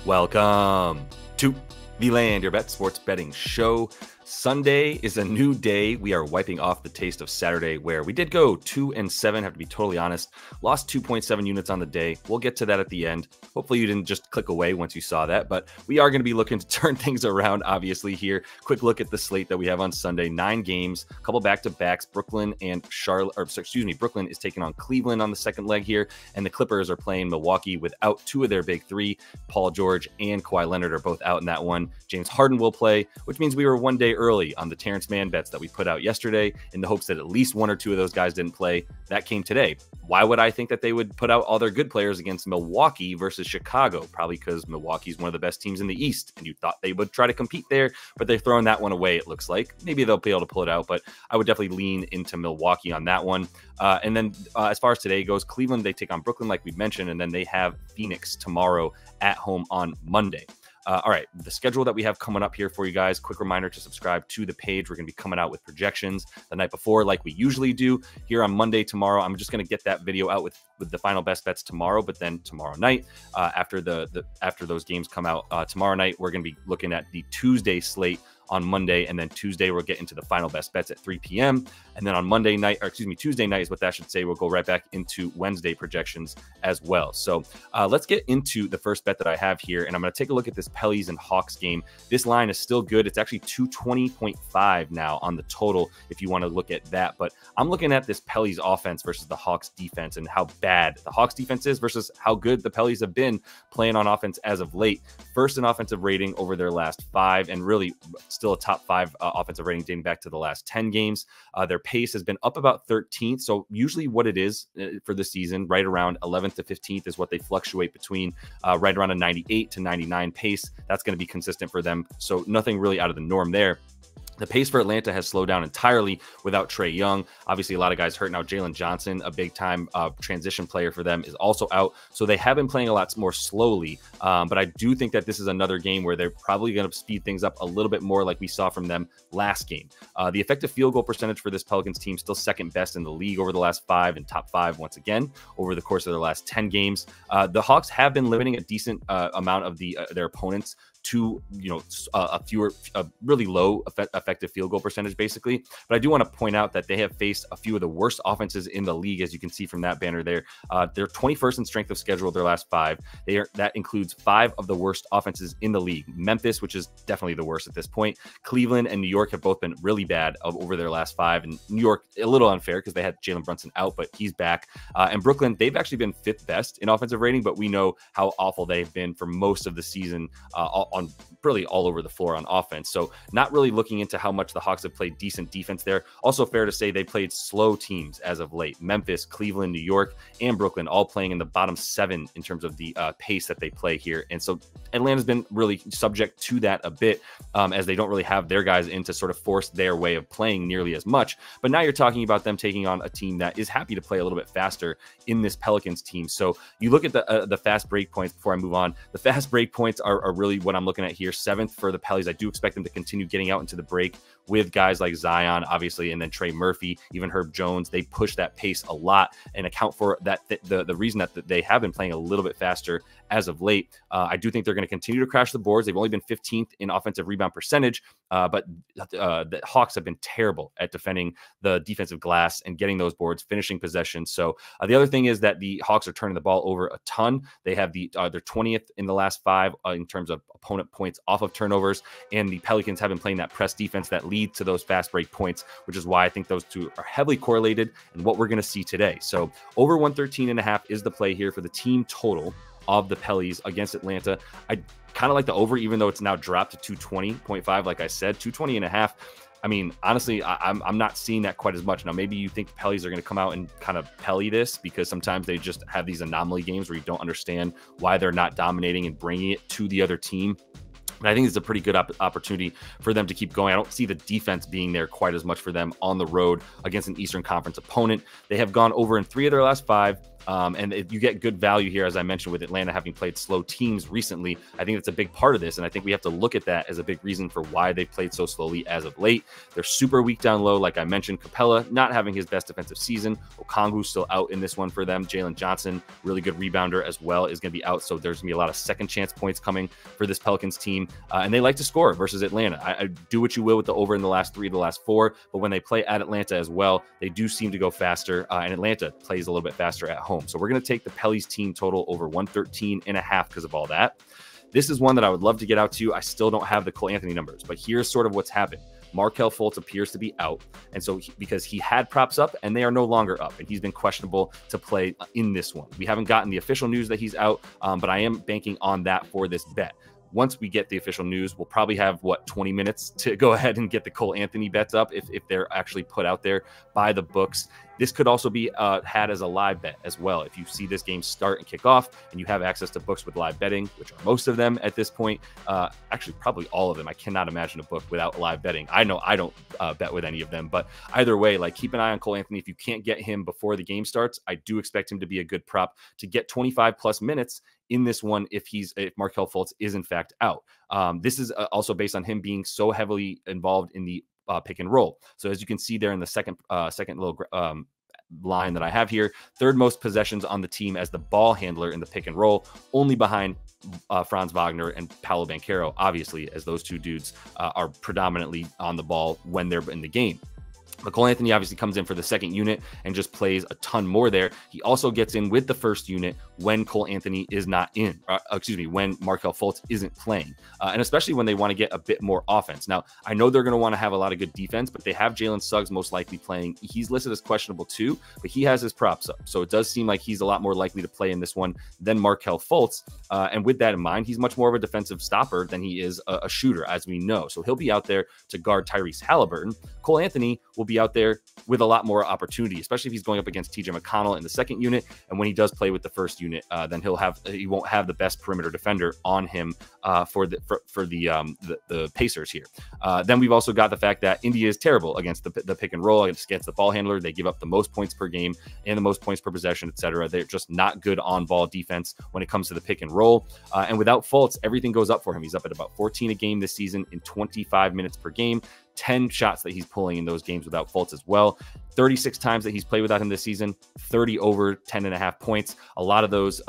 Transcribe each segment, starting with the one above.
Welcome to the Land Your Bet Sports Betting Show. Sunday is a new day. We are wiping off the taste of Saturday, where we did go 2-7, have to be totally honest. Lost 2.7 units on the day. We'll get to that at the end. Hopefully you didn't just click away once you saw that, but we are going to be looking to turn things around, obviously, here. Quick look at the slate that we have on Sunday. 9 games, a couple back-to-backs. Brooklyn and Charlotte, Brooklyn is taking on Cleveland on the second leg here, and the Clippers are playing Milwaukee without 2 of their big 3. Paul George and Kawhi Leonard are both out in that one. James Harden will play, which means we were one day early on the Terrence Mann bets that we put out yesterday in the hopes that at least 1 or 2 of those guys didn't play. That came today. Why would I think that they would put out all their good players against Milwaukee versus Chicago? Probably because Milwaukee is one of the best teams in the East, and you thought they would try to compete there, but they're throwing that one away, it looks like. Maybe they'll be able to pull it out, but I would definitely lean into Milwaukee on that one. And then as far as today goes, Cleveland, they take on Brooklyn, like we mentioned, and then they have Phoenix tomorrow at home on Monday. All right, the schedule that we have coming up here for you guys. Quick reminder to subscribe to the page. We're going to be coming out with projections the night before, like we usually do here on Monday. Tomorrow, I'm just going to get that video out with the final best bets tomorrow. But then tomorrow night, after those games come out tomorrow night, we're going to be looking at the Tuesday slate on Monday, and then Tuesday we'll get into the final best bets at 3 p.m. And then on Tuesday night is what that should say. We'll go right back into Wednesday projections as well. So let's get into the first bet that I have here, and I'm going to take a look at this Pellies and Hawks game. This line is still good. It's actually 220.5 now on the total if you want to look at that. But I'm looking at this Pellies offense versus the Hawks defense and how bad the Hawks defense is versus how good the Pellies have been playing on offense as of late. First in offensive rating over their last 5, and really still a top 5 offensive rating dating back to the last 10 games. Their pace has been up about 13th. So usually what it is for the season, right around 11th to 15th is what they fluctuate between, right around a 98 to 99 pace. That's going to be consistent for them. So nothing really out of the norm there. The pace for Atlanta has slowed down entirely without Trae Young. Obviously, a lot of guys hurt now. Jalen Johnson, a big-time transition player for them, is also out. So they have been playing a lot more slowly. But I do think that this is another game where they're probably going to speed things up a little bit more like we saw from them last game. The effective field goal percentage for this Pelicans team still second best in the league over the last 5 and top 5 once again over the course of their last 10 games. The Hawks have been limiting a decent amount of their opponents to a really low effective field goal percentage, basically. But I do want to point out that they have faced a few of the worst offenses in the league, as you can see from that banner there. They're 21st in strength of schedule their last 5. That includes 5 of the worst offenses in the league. Memphis, which is definitely the worst at this point. Cleveland and New York have both been really bad over their last 5. And New York, a little unfair because they had Jalen Brunson out, but he's back. And Brooklyn, they've actually been 5th best in offensive rating, but we know how awful they've been for most of the season on really all over the floor on offense. So not really looking into how much the Hawks have played decent defense there. Also fair to say they played slow teams as of late. Memphis, Cleveland, New York, and Brooklyn all playing in the bottom 7 in terms of the pace that they play here. And so Atlanta's been really subject to that a bit as they don't really have their guys in to sort of force their way of playing nearly as much. But now you're talking about them taking on a team that is happy to play a little bit faster in this Pelicans team. So you look at the fast break points before I move on. The fast break points are really what I'm looking at here. 7th for the Pellies. I do expect them to continue getting out into the break with guys like Zion, obviously, and then Trey Murphy, even Herb Jones. They push that pace a lot and account for that. The reason that they have been playing a little bit faster as of late. I do think they're going to continue to crash the boards. They've only been 15th in offensive rebound percentage, but the Hawks have been terrible at defending the defensive glass and getting those boards, finishing possessions. So the other thing is that the Hawks are turning the ball over a ton. They have they're 20th in the last 5 in terms of opponent points off of turnovers, and the Pelicans have been playing that press defense that leads to those fast break points, which is why I think those two are heavily correlated and what we're going to see today. So over 113.5 is the play here for the team total of the Pellies against Atlanta. I kind of like the over, even though it's now dropped to 220.5. Like I said, 220.5. I mean, honestly, I'm not seeing that quite as much. Now, maybe you think the Pellies are going to come out and kind of Pelly this because sometimes they just have these anomaly games where you don't understand why they're not dominating and bringing it to the other team. But I think it's a pretty good opportunity for them to keep going. I don't see the defense being there quite as much for them on the road against an Eastern Conference opponent. They have gone over in 3 of their last 5, You get good value here, as I mentioned, with Atlanta having played slow teams recently. I think that's a big part of this, and I think we have to look at that as a big reason for why they played so slowly as of late. They're super weak down low, like I mentioned. Capella not having his best defensive season. Okongwu's still out in this one for them. Jalen Johnson, really good rebounder as well, is going to be out, so there's going to be a lot of second chance points coming for this Pelicans team, and they like to score versus Atlanta. I do what you will with the over in the last 3 to the last 4, but when they play at Atlanta as well, they do seem to go faster, and Atlanta plays a little bit faster at home. So we're going to take the Pelly's team total over 113.5 because of all that. This is one that I would love to get out to you. I still don't have the Cole Anthony numbers, but here's sort of what's happened. Markelle Fultz appears to be out, and so because he had props up and they are no longer up, and he's been questionable to play in this one. We haven't gotten the official news that he's out, but I am banking on that for this bet. Once we get the official news, we'll probably have, 20 minutes to go ahead and get the Cole Anthony bets up if they're actually put out there by the books. This could also be had as a live bet as well. If you see this game start and kick off and you have access to books with live betting, which are most of them at this point, actually probably all of them. I cannot imagine a book without live betting. I know I don't bet with any of them, but either way, like, keep an eye on Cole Anthony. If you can't get him before the game starts, I do expect him to be a good prop to get 25 plus minutes in this one if Markelle Fultz is in fact out. This is also based on him being so heavily involved in the pick and roll. So as you can see there in the second little line that I have here, third most possessions on the team as the ball handler in the pick and roll, only behind Franz Wagner and Paolo Banchero, obviously, as those two dudes are predominantly on the ball when they're in the game. But Cole Anthony obviously comes in for the second unit and just plays a ton more there. He also gets in with the first unit when Cole Anthony is not in, when Markelle Fultz isn't playing. And especially when they want to get a bit more offense. Now, I know they're going to want to have a lot of good defense, but they have Jalen Suggs most likely playing. He's listed as questionable too, but he has his props up. So it does seem like he's a lot more likely to play in this one than Markelle Fultz. And with that in mind, he's much more of a defensive stopper than he is a shooter, as we know. So he'll be out there to guard Tyrese Halliburton. Cole Anthony will be out there with a lot more opportunity, especially if he's going up against TJ McConnell in the second unit. And when he does play with the first unit, then he won't have the best perimeter defender on him for the Pacers here. Then we've also got the fact that India is terrible against the pick and roll, against the ball handler. They give up the most points per game and the most points per possession, etc. They're just not good on ball defense when it comes to the pick and roll. And without Fultz, everything goes up for him. He's up at about 14 a game this season in 25 minutes per game. 10 shots that he's pulling in those games without Fultz as well. 36 times that he's played without him this season, 30 over, 10.5 points. A lot of those,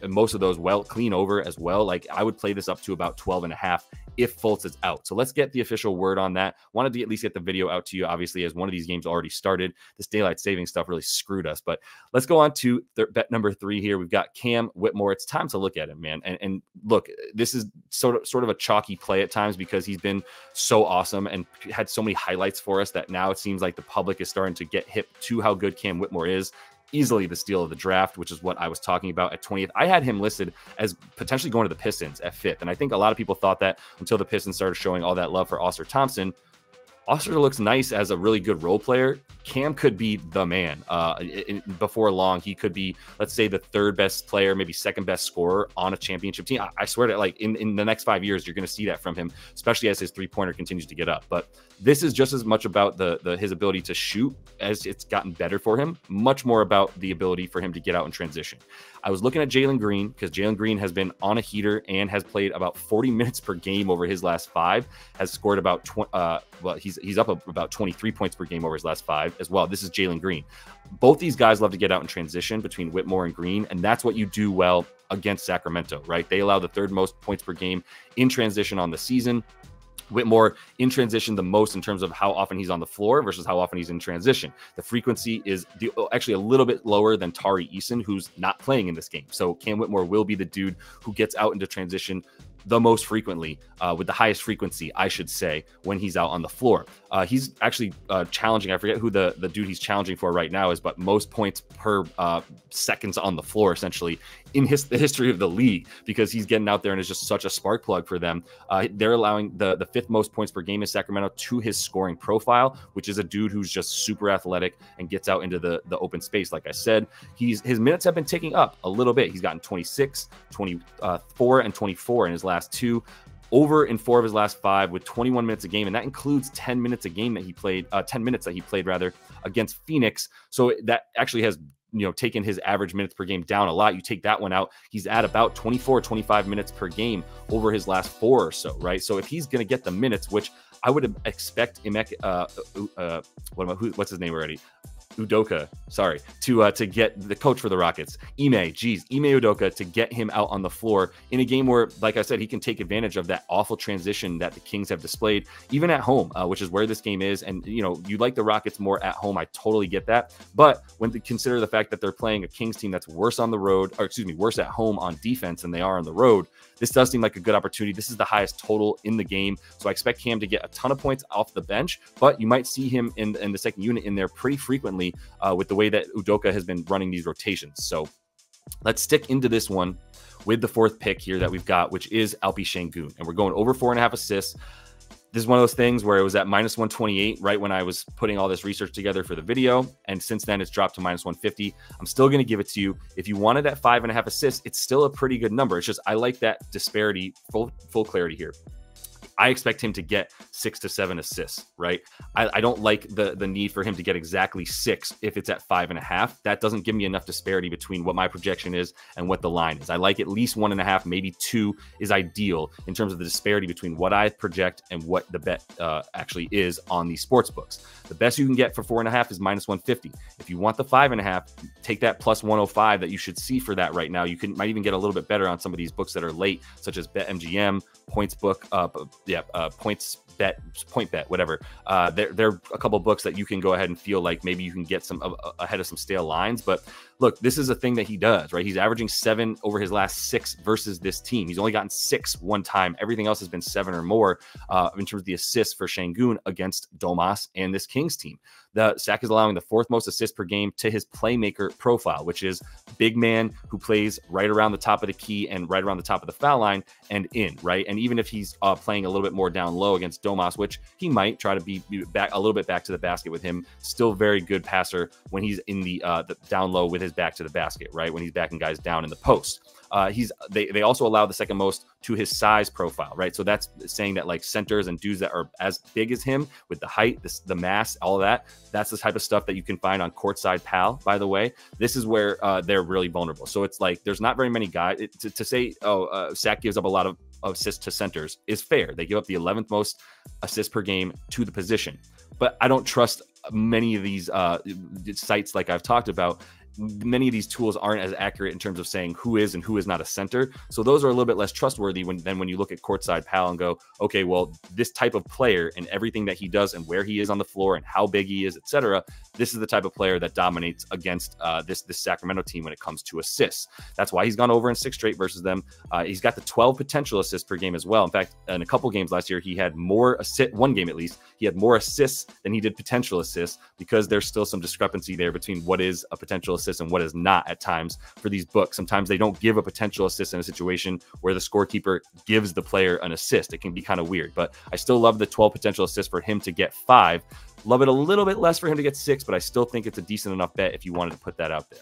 most of those clean over as well. Like, I would play this up to about 12.5 if Fultz is out. So let's get the official word on that. Wanted to at least get the video out to you, obviously, as one of these games already started. This daylight saving stuff really screwed us. But let's go on to bet number 3 here. We've got Cam Whitmore. It's time to look at him, man. And look, this is sort of a chalky play at times because he's been so awesome and had so many highlights for us that now it seems like the public is starting to get hip to how good Cam Whitmore is. Easily the steal of the draft, which is what I was talking about at 20th. I had him listed as potentially going to the Pistons at 5th. And I think a lot of people thought that until the Pistons started showing all that love for Ausar Thompson. Ausar looks nice as a really good role player. Cam could be the man. Before long, he could be, let's say, the third best player, maybe second best scorer on a championship team. I swear to, like, in the next 5 years, you're going to see that from him, especially as his three-pointer continues to get up. But this is just as much about his ability to shoot as it's gotten better for him, much more about the ability for him to get out in transition. I was looking at Jalen Green because Jalen Green has been on a heater and has played about 40 minutes per game over his last 5, has scored about he's up about 23 points per game over his last 5 as well. This is Jalen Green. Both these guys love to get out in transition between Whitmore and Green, and that's what you do well against Sacramento, right? They allow the third most points per game in transition on the season. Whitmore in transition the most in terms of how often he's on the floor versus how often he's in transition. The frequency is actually a little bit lower than Tari Eason, who's not playing in this game. So Cam Whitmore will be the dude who gets out into transition the most frequently, with the highest frequency, I should say, when he's out on the floor. He's actually challenging, I forget who the dude he's challenging for right now is, but most points per seconds on the floor, essentially, in the history of the league, because he's getting out there and is just such a spark plug for them. They're allowing the 5th most points per game in Sacramento to his scoring profile, which is a dude who's just super athletic and gets out into the open space. Like I said, his minutes have been ticking up a little bit. He's gotten 26, 24, and 24 in his last 2. Over in 4 of his last 5 with 21 minutes a game, and that includes 10 minutes a game that he played, 10 minutes that he played rather, against Phoenix. So that actually has taken his average minutes per game down a lot. You take that one out, he's at about 24, 25 minutes per game over his last 4 or so, right? So if he's going to get the minutes, which I would expect what's his name already? Udoka, sorry, to get the coach for the Rockets, Ime Udoka, to get him out on the floor in a game where, like I said, he can take advantage of that awful transition that the Kings have displayed, even at home, which is where this game is. And, you like the Rockets more at home. I totally get that. But when they consider the fact that they're playing a Kings team that's worse on the road, worse at home on defense than they are on the road, this does seem like a good opportunity. This is the highest total in the game. So I expect Cam to get a ton of points off the bench, but you might see him in the second unit in there pretty frequently with the way that Udoka has been running these rotations. So let's stick into this one with the 4th pick here that we've got, which is Alpi Şengün. And we're going over 4.5 assists. This is one of those things where it was at minus 128 right when I was putting all this research together for the video. And since then, it's dropped to minus 150. I'm still going to give it to you. If you wanted at 5.5 assists, it's still a pretty good number. It's just I like that disparity, full clarity here. I expect him to get 6 to 7 assists, right? I don't like the need for him to get exactly 6 if it's at 5.5. That doesn't give me enough disparity between what my projection is and what the line is. I like at least 1.5, maybe 2 is ideal in terms of the disparity between what I project and what the bet actually is on these sports books. The best you can get for 4.5 is minus 150. If you want the 5.5, take that plus 105 that you should see for that right now. You might even get a little bit better on some of these books that are late, such as BetMGM, Point Bet, whatever. There are a couple books that you can go ahead and feel like maybe you can get some ahead of some stale lines. But look, this is a thing that he does, right? He's averaging 7 over his last 6 versus this team. He's only gotten 6 one time. Everything else has been 7 or more in terms of the assists for Şengün against Domas and this Kings team. The Sack is allowing the 4th most assists per game to his playmaker profile, which is big man who plays right around the top of the key and right around the top of the foul line and in, right? And even if he's playing a little bit more down low against Domas, which he might try to be back a little bit back to the basket with him, still very good passer when he's in the down low with his back to the basket, right? When he's backing guys down in the post. They also allow the 2nd most to his size profile, right? So that's saying that like centers and dudes that are as big as him with the height, the mass, all of that, that's the type of stuff that you can find on Courtside Pal, by the way. This is where they're really vulnerable. So it's like there's not very many guys to say, Sack gives up a lot of assists to centers is fair. They give up the 11th most assists per game to the position. But I don't trust many of these sites like I've talked about. Many of these tools aren't as accurate in terms of saying who is and who is not a center. So those are a little bit less trustworthy than when you look at Courtside Pal and go, okay, well, this type of player and everything that he does and where he is on the floor and how big he is, etc. This is the type of player that dominates against this Sacramento team when it comes to assists. That's why he's gone over in 6 straight versus them. He's got the 12 potential assists per game as well. In fact, in a couple games last year, he had more one game at least, he had more assists than he did potential assists because there's still some discrepancy there between what is a potential assist and what is not at times for these books. Sometimes they don't give a potential assist in a situation where the scorekeeper gives the player an assist. It can be kind of weird, but I still love the 12 potential assists for him to get 5. Love it a little bit less for him to get 6, but I still think it's a decent enough bet if you wanted to put that out there.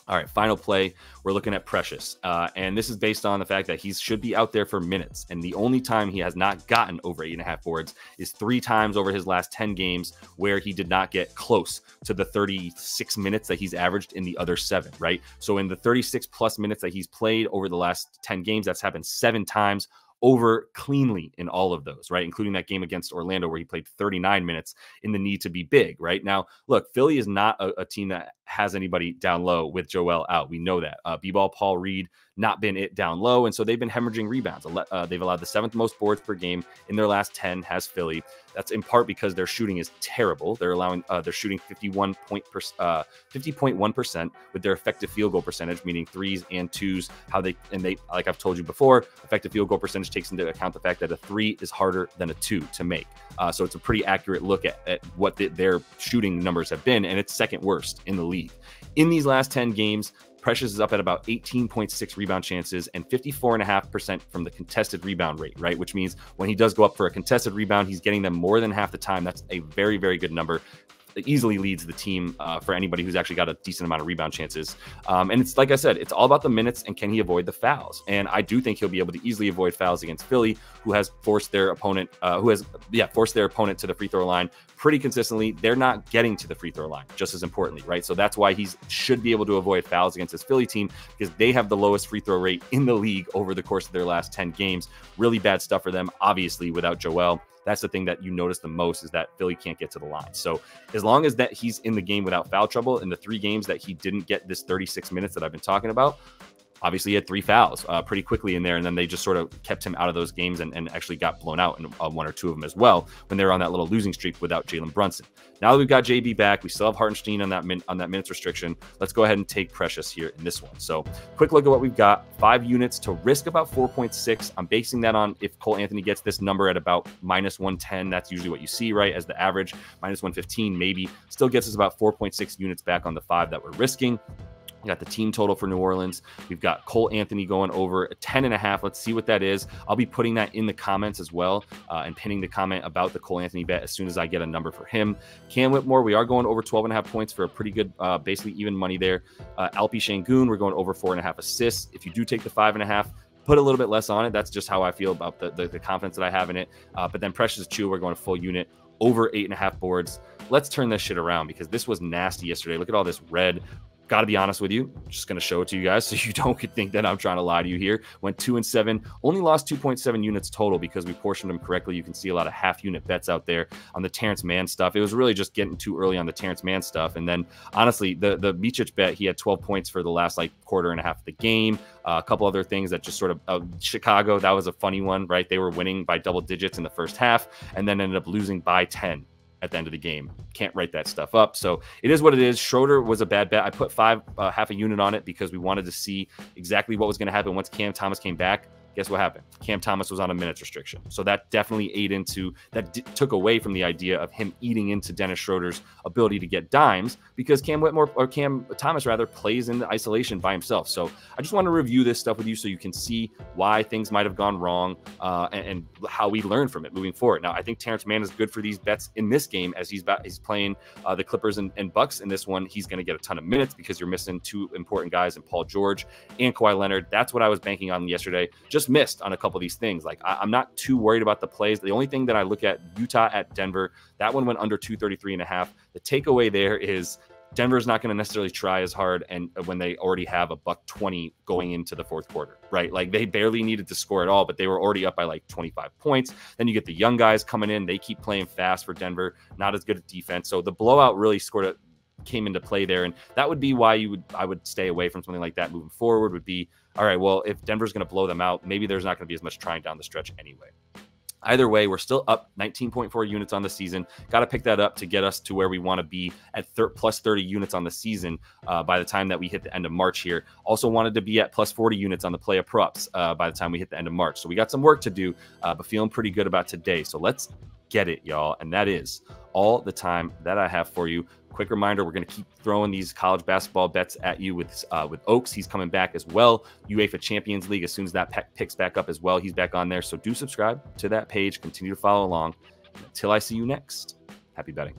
All right, final play. We're looking at Precious. And this is based on the fact that he should be out there for minutes. And the only time he has not gotten over 8.5 boards is 3 times over his last 10 games where he did not get close to the 36 minutes that he's averaged in the other 7, right? So in the 36 plus minutes that he's played over the last 10 games, that's happened 7 times. Over cleanly in all of those, right? Including that game against Orlando where he played 39 minutes in the need to be big, right? Now, look, Philly is not a team that has anybody down low with Joel out. We know that. B-ball, Paul Reed, not been it down low, and so they've been hemorrhaging rebounds. They've allowed the 7th most boards per game in their last 10 has Philly. That's in part because their shooting is terrible. They're shooting 50.1% with their effective field goal percentage, meaning 3s and 2s. They like I've told you before, effective field goal percentage takes into account the fact that a 3 is harder than a 2 to make. So it's a pretty accurate look at what their shooting numbers have been, and it's 2nd worst in the league. In these last 10 games, Precious is up at about 18.6 rebound chances and 54.5% from the contested rebound rate, right? Which means when he does go up for a contested rebound, he's getting them more than half the time. That's a very, very good number. easily leads the team for anybody who's actually got a decent amount of rebound chances. And it's like I said, it's all about the minutes and can he avoid the fouls. And I do think he'll be able to easily avoid fouls against Philly, who has forced their opponent forced their opponent to the free throw line pretty consistently. They're not getting to the free throw line, just as importantly, right? So that's why he should be able to avoid fouls against this Philly team, because they have the lowest free throw rate in the league over the course of their last 10 games. Really bad stuff for them, obviously, without Joel. That's the thing that you notice the most, is that Philly can't get to the line. So as long as that he's in the game without foul trouble, in the 3 games that he didn't get this 36 minutes that I've been talking about, obviously he had 3 fouls pretty quickly in there, and then they just sort of kept him out of those games and actually got blown out in 1 or 2 of them as well when they were on that little losing streak without Jalen Brunson. Now that we've got JB back, we still have Hartenstein on that minutes restriction. Let's go ahead and take Precious here in this one. So quick look at what we've got. 5 units to risk about 4.6. I'm basing that on if Cole Anthony gets this number at about -110. That's usually what you see, right, as the average. -115 maybe. Still gets us about 4.6 units back on the 5 that we're risking. We got the team total for New Orleans. We've got Cole Anthony going over 10.5. Let's see what that is. I'll be putting that in the comments as well and pinning the comment about the Cole Anthony bet as soon as I get a number for him. Cam Whitmore, we are going over 12.5 points for a pretty good, basically even money there. Alpi Şengün, we're going over 4.5 assists. If you do take the 5.5, put a little bit less on it. That's just how I feel about the confidence that I have in it. But then Precious Achiuwa, we're going a full unit, over 8.5 boards. Let's turn this shit around, because this was nasty yesterday. Look at all this red. Got to be honest with you, I'm just going to show it to you guys so you don't think that I'm trying to lie to you here. Went 2-7, only lost 2.7 units total because we portioned them correctly. You can see a lot of half-unit bets out there on the Terrence Mann stuff. It was really just getting too early on the Terrence Mann stuff. And then, honestly, the Micic bet, he had 12 points for the last, quarter and a half of the game. A couple other things that just sort of Chicago, that was a funny one, right? They were winning by double digits in the first half and then ended up losing by 10. At the end of the game. Can't write that stuff up. So it is what it is. Schroeder was a bad bet. I put half a unit on it because we wanted to see exactly what was going to happen once Cam Thomas came back. Guess what happened? Cam Thomas was on a minutes restriction. So that definitely took away from the idea of him eating into Dennis Schroeder's ability to get dimes, because Cam Thomas plays in the isolation by himself. So I just want to review this stuff with you so you can see why things might have gone wrong and how we learn from it moving forward. Now, I think Terrence Mann is good for these bets in this game, as he's playing the Clippers and Bucks in this one. He's going to get a ton of minutes because you're missing 2 important guys in Paul George and Kawhi Leonard. That's what I was banking on yesterday. Just missed on a couple of these things. I'm not too worried about the plays. The only thing that I look at, Utah at Denver, that one went under 233.5. The takeaway there is Denver's not going to necessarily try as hard, and when they already have a $120 going into the fourth quarter, right? They barely needed to score at all, but they were already up by 25 points. Then you get the young guys coming in. They keep playing fast for Denver, not as good at defense. So the blowout really came into play there, and that would be why I would stay away from something like that moving forward. Would be, all right, well, if Denver's going to blow them out, maybe there's not going to be as much trying down the stretch anyway. Either way, we're still up 19.4 units on the season. Got to pick that up to get us to where we want to be at plus 30 units on the season by the time that we hit the end of March here. Also wanted to be at plus 40 units on the Playa Props by the time we hit the end of March. So we got some work to do, but feeling pretty good about today. So let's get it, y'all. And that is all the time that I have for you. Quick reminder, we're going to keep throwing these college basketball bets at you with Oaks. He's coming back as well. UEFA Champions League, as soon as that picks back up as well, he's back on there. So do subscribe to that page. Continue to follow along. Until I see you next, happy betting.